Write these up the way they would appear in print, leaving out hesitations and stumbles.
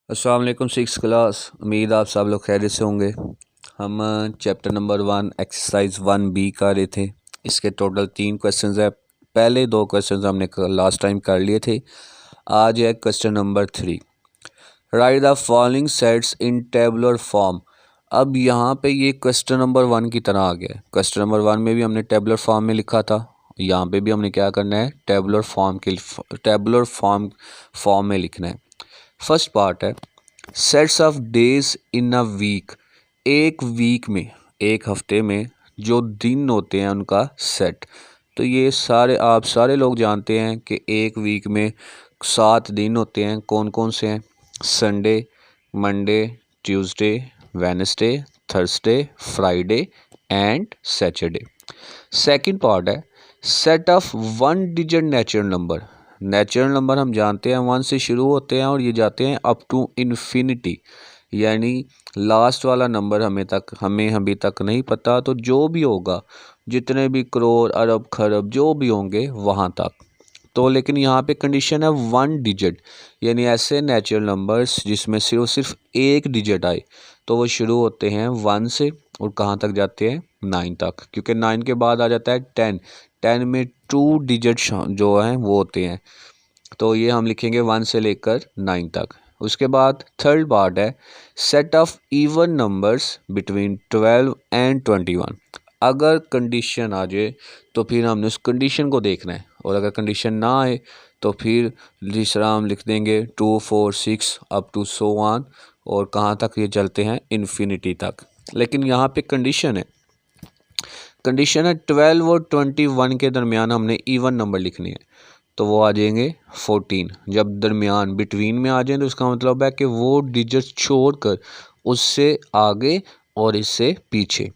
अस्सलाम वालेकुम six class. उम्मीद आप सब लोग खैरियत से होंगे। हम चैप्टर नंबर 1 एक्सरसाइज 1B कर रहे थे। इसके टोटल 3 क्वेश्चंस है। पहले 2 क्वेश्चंस हमने लास्ट टाइम कर लिए थे। आज है question number 3। Right the following sets in tabular form. अब यहाँ पे ये क्वेश्चन नंबर 1 की तरह आ गया है। क्वेश्चन नंबर 1 में भी हमने टेबुलर फॉर्म में लिखा था, यहाँ पे भी हमने क्या करना है, टेबुलर फॉर्म में लिखना है। फर्स्ट पार्ट है sets of days in a week. एक वीक में, एक हफ्ते में जो दिन होते हैं उनका सेट। तो ये आप सारे लोग जानते हैं कि एक वीक में 7 दिन होते हैं। कौन कौन से हैं? Sunday, Monday, Tuesday, Wednesday, Thursday, Friday and Saturday. Second part है set of 1 digit natural number. Natural number हम जानते हैं 1 से शुरू होते हैं और ये जाते हैं अप टू इन्फिनिटी, यानी लास्ट वाला नंबर हमें अभी तक नहीं पता। तो जो भी होगा, जितने भी करोड़ अरब खरब जो भी होंगे वहाँ तक। तो लेकिन यहाँ पे कंडीशन है 1 डिजिट, यानी ऐसे नेचुरल नंबर्स जिसमें सिर्फ एक डिजिट आए तो वो शुरू होते हैं 1 से और कहाँ तक जाते हैं 9 तक, क्योंकि 9 के बाद आ जाता है 10। 10 में 2 डिजिट जो हैं वो होते हैं। तो ये हम लिखेंगे 1 से लेकर 9 तक। उसके बाद थर्ड पार्ट है set of even numbers between 12 and 21। अगर कंडीशन आ जाए तो फिर हमने उस कंडीशन को देखना है, और अगर कंडीशन ना आए तो फिर तीसरा हम लिख देंगे 2 4 6 अप टू सो ऑन, और कहाँ तक ये चलते हैं, इन्फिनिटी तक। लेकिन यहाँ पे कंडीशन है 12 और 21 के दरमियान हमने इवन नंबर लिखनी है, तो वो आ जाएंगे 14। जब दरमियान बिटवीन में आ जाए तो उसका मतलब है कि वो डिजिट छोड़कर उससे आगे और इससे पीछे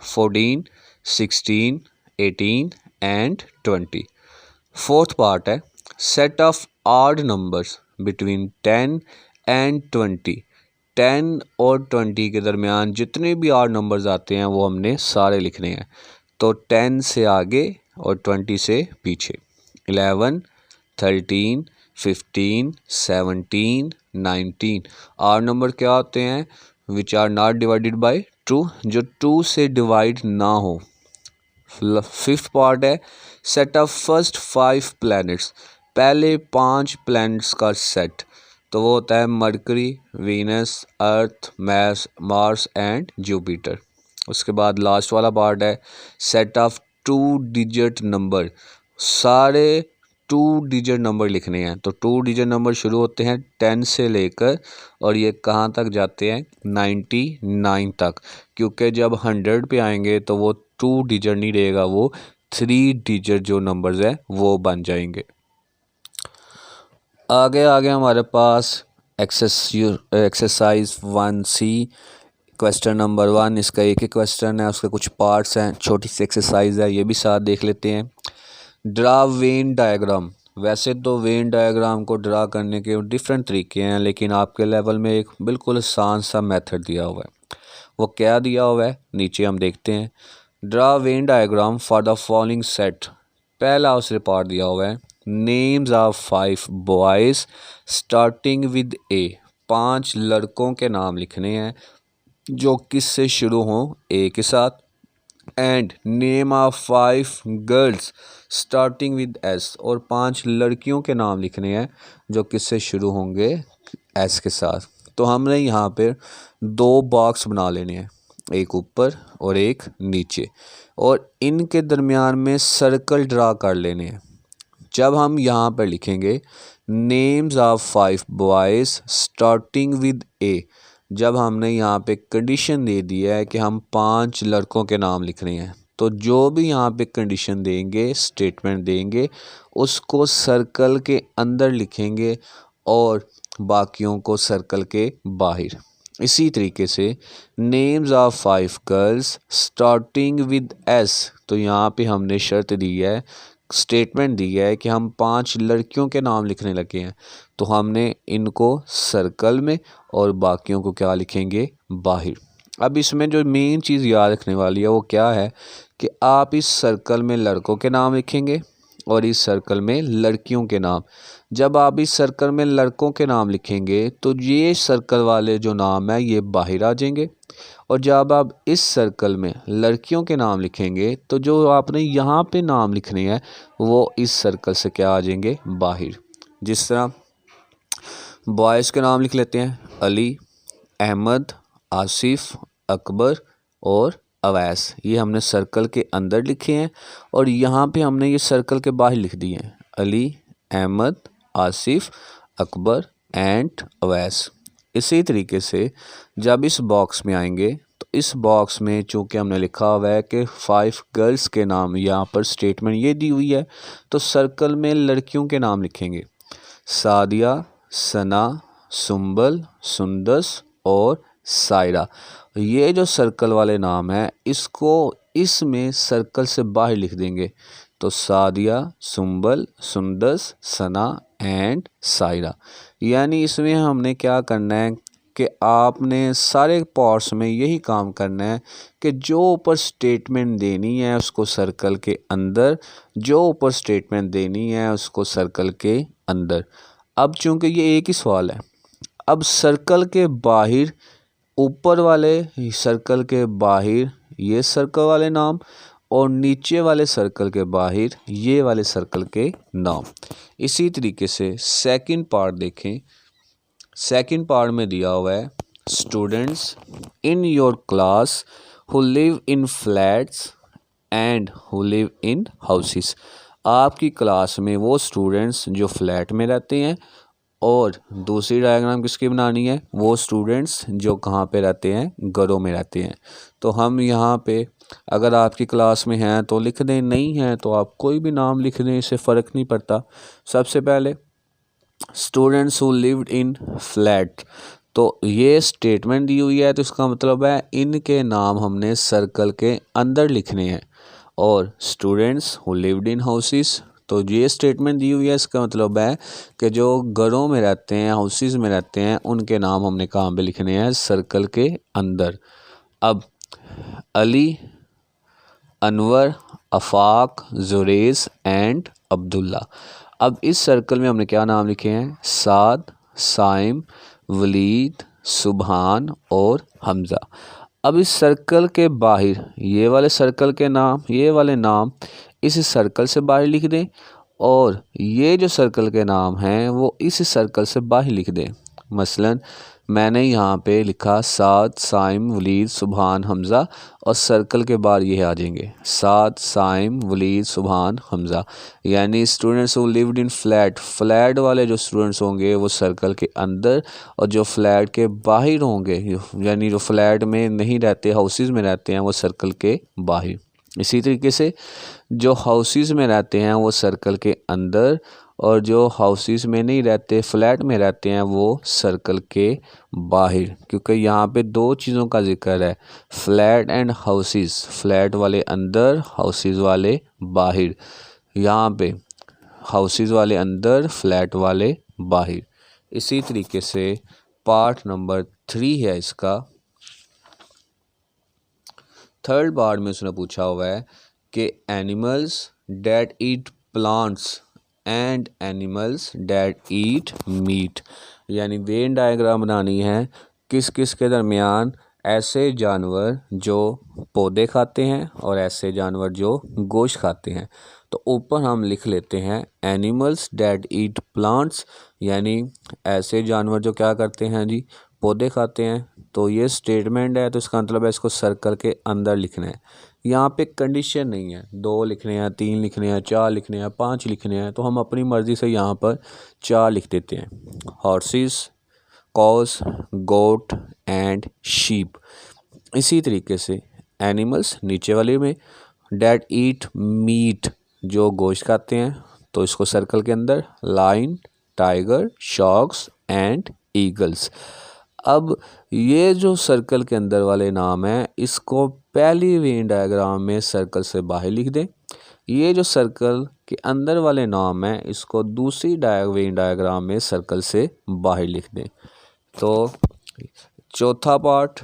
14, 16, 18 एंड 20। फोर्थ पार्ट है set of odd numbers between 10 and 20। 10 और 20 के दरमियान जितने भी ऑड नंबर्स आते हैं वो हमने सारे लिखने हैं। तो 10 से आगे और 20 से पीछे 11, 13, 15, 17, 19। ऑड नंबर क्या होते हैं? Which are not divided by 2, जो 2 से डिवाइड ना हो। फिफ्थ पार्ट है सेट ऑफ फर्स्ट 5 प्लैनेट्स। पहले 5 प्लैनेट्स का सेट, तो वो होता है Mercury, Venus, Earth, Mars and Jupiter. उसके बाद लास्ट वाला पार्ट है सेट ऑफ 2 डिजिट नंबर। सारे 2 डिजिट नंबर लिखने हैं। तो 2 डिजिट नंबर शुरू होते हैं 10 से लेकर और ये कहाँ तक जाते हैं, 99 तक, क्योंकि जब 100 पे आएंगे तो वो 2 डिजिट नहीं रहेगा, वो 3 डिजिट जो नंबर्स है वो बन जाएंगे। आगे हमारे पास एक्सरसाइज 1C क्वेश्चन नंबर 1। इसका एक ही क्वेश्चन है, उसके कुछ पार्ट्स हैं, छोटी सी एक्सरसाइज है, ये भी साथ देख लेते हैं। Draw Venn diagram. वैसे तो वेन डायग्राम को ड्रा करने के डिफरेंट तरीके हैं, लेकिन आपके लेवल में एक बिल्कुल आसान सा मेथड दिया हुआ है। वो क्या दिया हुआ है नीचे हम देखते हैं। Draw Venn diagram for the following set. पहला उसने पार्ट दिया हुआ है names of 5 boys starting with A. 5 लड़कों के नाम लिखने हैं जो किस से शुरू हों, ए के साथ। And name of 5 girls starting with S. और 5 लड़कियों के नाम लिखने हैं जो किससे शुरू होंगे, एस के साथ। तो हमने यहाँ पर 2 बॉक्स बना लेने हैं, एक ऊपर और एक नीचे, और इनके दरमियान में सर्कल ड्रा कर लेने हैं। जब हम यहाँ पर लिखेंगे names of 5 boys starting with A, जब हमने यहाँ पे कंडीशन दे दिया है कि हम 5 लड़कों के नाम लिख रहे हैं, तो जो भी यहाँ पे कंडीशन देंगे, स्टेटमेंट देंगे, उसको सर्कल के अंदर लिखेंगे और बाकियों को सर्कल के बाहर। इसी तरीके से names of 5 girls starting with S, तो यहाँ पे हमने शर्त दी है, स्टेटमेंट दी है कि हम 5 लड़कियों के नाम लिखने लगे हैं, तो हमने इनको सर्कल में और बाकियों को क्या लिखेंगे, बाहर। अब इसमें जो मेन चीज़ याद रखने वाली है वो क्या है कि आप इस सर्कल में लड़कों के नाम लिखेंगे और इस सर्कल में लड़कियों के नाम। जब आप इस सर्कल में लड़कों के नाम लिखेंगे तो ये सर्कल वाले जो नाम है ये बाहर आ जाएंगे, और जब आप इस सर्कल में लड़कियों के नाम लिखेंगे तो जो आपने यहाँ पे नाम लिखने हैं वो इस सर्कल से क्या आ जाएंगे, बाहर। जिस तरह बॉयज़ के नाम लिख लेते हैं, अली, अहमद, आसिफ, अकबर और अवैस। ये हमने सर्कल के अंदर लिखे हैं और यहाँ पे हमने ये सर्कल के बाहर लिख दिए हैं, अली, अहमद, आसिफ, अकबर एंड अवैस। इसी तरीके से जब इस बॉक्स में आएंगे तो इस बॉक्स में चूँकि हमने लिखा हुआ है कि 5 गर्ल्स के नाम, यहाँ पर स्टेटमेंट ये दी हुई है, तो सर्कल में लड़कियों के नाम लिखेंगे, सादिया, सना, सुंबल, सुंदस और सायरा। ये जो सर्कल वाले नाम हैं इसको इसमें सर्कल से बाहर लिख देंगे, तो सादिया, सुंबल, सुंदस, सना एंड सायरा। यानी इसमें हमने क्या करना है कि आपने सारे पार्ट्स में यही काम करना है कि जो ऊपर स्टेटमेंट देनी है उसको सर्कल के अंदर, जो ऊपर स्टेटमेंट देनी है उसको सर्कल के अंदर। अब चूंकि ये एक ही सवाल है, अब सर्कल के बाहर, ऊपर वाले सर्कल के बाहर ये सर्कल वाले नाम और नीचे वाले सर्कल के बाहर ये वाले सर्कल के नाम। इसी तरीके से सेकंड पार्ट देखें, सेकंड पार्ट में दिया हुआ है, students in your class who live in flats and who live in houses. आपकी क्लास में वो स्टूडेंट्स जो फ्लैट में रहते हैं, और दूसरी डायग्राम किसकी बनानी है, वो स्टूडेंट्स जो कहाँ पे रहते हैं, घरों में रहते हैं। तो हम यहाँ पे अगर आपकी क्लास में हैं तो लिख दें, नहीं हैं तो आप कोई भी नाम लिख दें, इससे फ़र्क नहीं पड़ता। सबसे पहले students who lived in flat, तो ये स्टेटमेंट दी हुई है तो इसका मतलब है इनके नाम हमने सर्कल के अंदर लिखने हैं। और students who lived in houses, तो ये स्टेटमेंट दी हुई है, इसका मतलब है कि जो घरों में रहते हैं, हाउसेस में रहते हैं, उनके नाम हमने कहाँ पे लिखने हैं, सर्कल के अंदर। अब अली, अनवर, अफाक, जुरेज एंड अब्दुल्ला। अब इस सर्कल में हमने क्या नाम लिखे हैं, साद, साइम, वलीद, सुबहान और हमज़ा। अब इस सर्कल के बाहर ये वाले सर्कल के नाम, ये वाले नाम इस सर्कल से बाहर लिख दें, और ये जो सर्कल के नाम हैं वो इस सर्कल से बाहर लिख दें। मसलन मैंने यहाँ पे लिखा साद, साइम, वलीद, सुबहान, हमज़ा, और सर्कल के बाहर ये आ जाएंगे, साद, साइम, वलीद, सुबहान, हमज़ा। यानी students who lived in flat, flat वाले जो स्टूडेंट्स होंगे वो सर्कल के अंदर, और जो फ्लैट के बाहर होंगे यानी जो फ्लैट में नहीं रहते, हाउसेस में रहते हैं, वो सर्कल के बाहर। इसी तरीके से जो हाउसेस में रहते हैं वो सर्कल के अंदर, और जो हाउसेस में नहीं रहते, फ्लैट में रहते हैं, वो सर्कल के बाहर। क्योंकि यहाँ पे दो चीज़ों का जिक्र है, फ्लैट एंड हाउसेस, फ्लैट वाले अंदर, हाउसेस वाले बाहर। यहाँ पे हाउसेस वाले अंदर, फ्लैट वाले बाहर। इसी तरीके से पार्ट नंबर 3 है इसका, थर्ड पार्ट में उसने पूछा हुआ है कि animals that eat plants and animals that eat meat. यानी वेन डायग्राम बनानी है, किस किस के दरमियान ऐसे जानवर जो पौधे खाते हैं और ऐसे जानवर जो गोश्त खाते हैं। तो ऊपर हम लिख लेते हैं एनिमल्स डेट ईट प्लांट्स, यानी ऐसे जानवर जो क्या करते हैं जी, पौधे खाते हैं। तो ये स्टेटमेंट है, तो इसका मतलब है इसको सर्कल के अंदर लिखना है। यहाँ पे कंडीशन नहीं है 2 लिखने हैं, 3 लिखने हैं, 4 लिखने हैं, 5 लिखने हैं, तो हम अपनी मर्ज़ी से यहाँ पर 4 लिख देते हैं। Horses, cows, goat and sheep. इसी तरीके से एनिमल्स नीचे वाले में, डेट ईट मीट, जो गोश्त खाते हैं, तो इसको सर्कल के अंदर, लायन, टाइगर, शॉर्क्स एंड ईगल्स। अब ये जो सर्कल के अंदर वाले नाम हैं इसको पहली वेन डायग्राम में सर्कल से बाहर लिख दें। ये जो सर्कल के अंदर वाले नाम हैं इसको दूसरी वेन डायग्राम में सर्कल से बाहर लिख दें। तो चौथा part,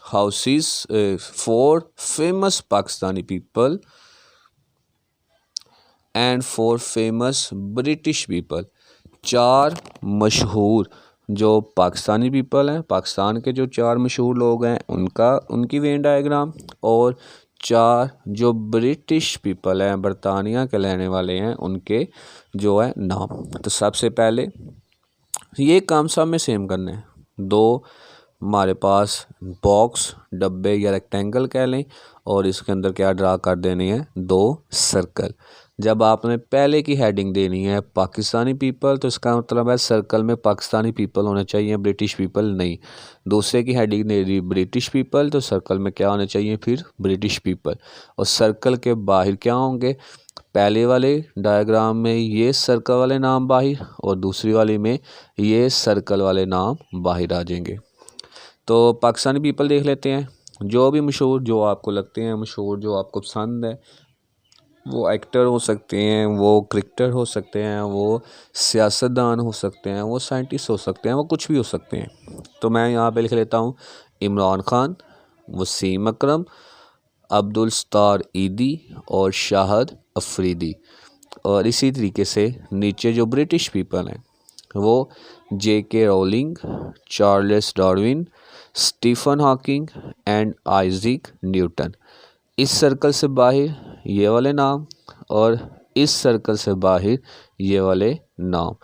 houses for famous Pakistani people and for famous British people. 4 मशहूर जो पाकिस्तानी पीपल हैं, पाकिस्तान के जो 4 मशहूर लोग हैं उनकी वेन डायग्राम, और 4 जो ब्रिटिश पीपल हैं, बरतानिया के रहने वाले हैं, उनके जो है नाम। तो सबसे पहले ये काम सब में सेम करना है। 2 हमारे पास बॉक्स, डब्बे या रेक्टेंगल कह लें, और इसके अंदर क्या ड्रा कर देनी है, 2 सर्कल। जब आपने पहले की हेडिंग देनी है पाकिस्तानी पीपल, तो इसका मतलब है सर्कल में पाकिस्तानी पीपल होने चाहिए, ब्रिटिश पीपल नहीं। दूसरे की हेडिंग दे दी ब्रिटिश पीपल, तो सर्कल में क्या होने चाहिए फिर, ब्रिटिश पीपल। और सर्कल के बाहर क्या होंगे, पहले वाले डायग्राम में ये सर्कल वाले नाम बाहर, और दूसरी वाली में ये सर्कल वाले नाम बाहर आ जाएंगे। तो पाकिस्तानी पीपल देख लेते हैं। जो भी मशहूर, जो आपको लगते हैं मशहूर, जो आपको पसंद है, वो एक्टर हो सकते हैं, वो क्रिकेटर हो सकते हैं, वो सियासतदान हो सकते हैं, वो साइंटिस्ट हो सकते हैं, वो कुछ भी हो सकते हैं। तो मैं यहाँ पे लिख लेता हूँ इमरान खान, वसीम अकरम, अब्दुल सत्तार ईदी और शाहिद अफरीदी। और इसी तरीके से नीचे जो ब्रिटिश पीपल हैं वो J.K. Rowling, Charles Darwin, Stephen Hawking and Isaac Newton. इस सर्कल से बाहर ये वाले नाम, और इस सर्कल से बाहर ये वाले नाम।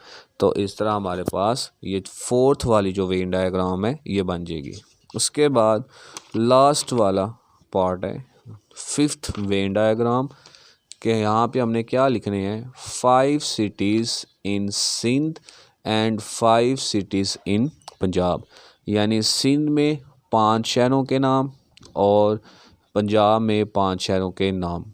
तो इस तरह हमारे पास ये 4th वाली जो वेन डायग्राम है ये बन जाएगी। उसके बाद लास्ट वाला पार्ट है 5th वेन डायग्राम के। यहाँ पे हमने क्या लिखने हैं, 5 cities in Sindh and 5 cities in Punjab. यानी सिंध में 5 शहरों के नाम और पंजाब में 5 शहरों के नाम।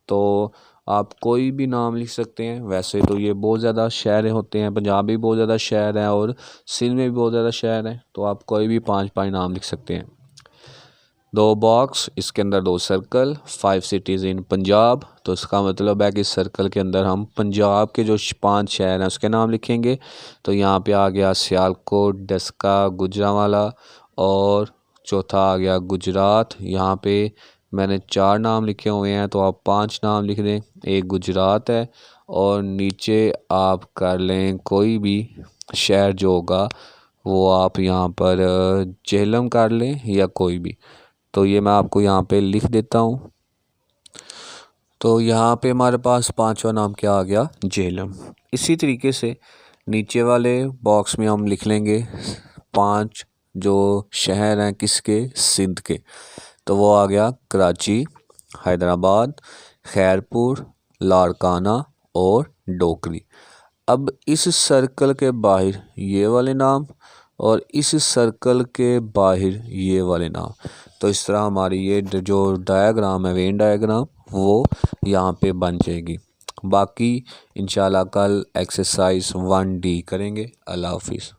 तो आप कोई भी नाम लिख सकते हैं। वैसे तो ये बहुत ज़्यादा शहर होते हैं, पंजाब भी बहुत ज़्यादा शहर है और सिंध में भी बहुत ज़्यादा शहर है, तो आप कोई भी 5 नाम लिख सकते हैं। 2 बॉक्स, इसके अंदर 2 सर्कल, 5 सिटीज़ इन पंजाब। तो इसका मतलब है कि इस सर्कल के अंदर हम पंजाब के जो 5 शहर हैं उसके नाम लिखेंगे। तो यहाँ पे आ गया सियालकोट, डस्का, गुजरांवाला, और चौथा आ गया गुजरात। यहाँ पे मैंने 4 नाम लिखे हुए हैं, तो आप 5 नाम लिख दें। एक गुजरात है, और नीचे आप कर लें कोई भी शहर जो होगा वो आप यहाँ पर झेलम कर लें या कोई भी। तो ये मैं आपको यहाँ पे लिख देता हूँ। तो यहाँ पे हमारे पास 5वां नाम क्या आ गया, झेलम। इसी तरीके से नीचे वाले बॉक्स में हम लिख लेंगे 5 जो शहर हैं किसके, सिंध के। तो वो आ गया कराची, हैदराबाद, खैरपुर, लाड़काना और डोकरी। अब इस सर्कल के बाहर ये वाले नाम और इस सर्कल के बाहर ये वाले नाम। तो इस तरह हमारी ये जो डायग्राम है, वेन डायग्राम, वो यहाँ पे बन जाएगी। बाकी इंशाल्लाह कल एक्सरसाइज 1D करेंगे। अल्लाह हाफिज़।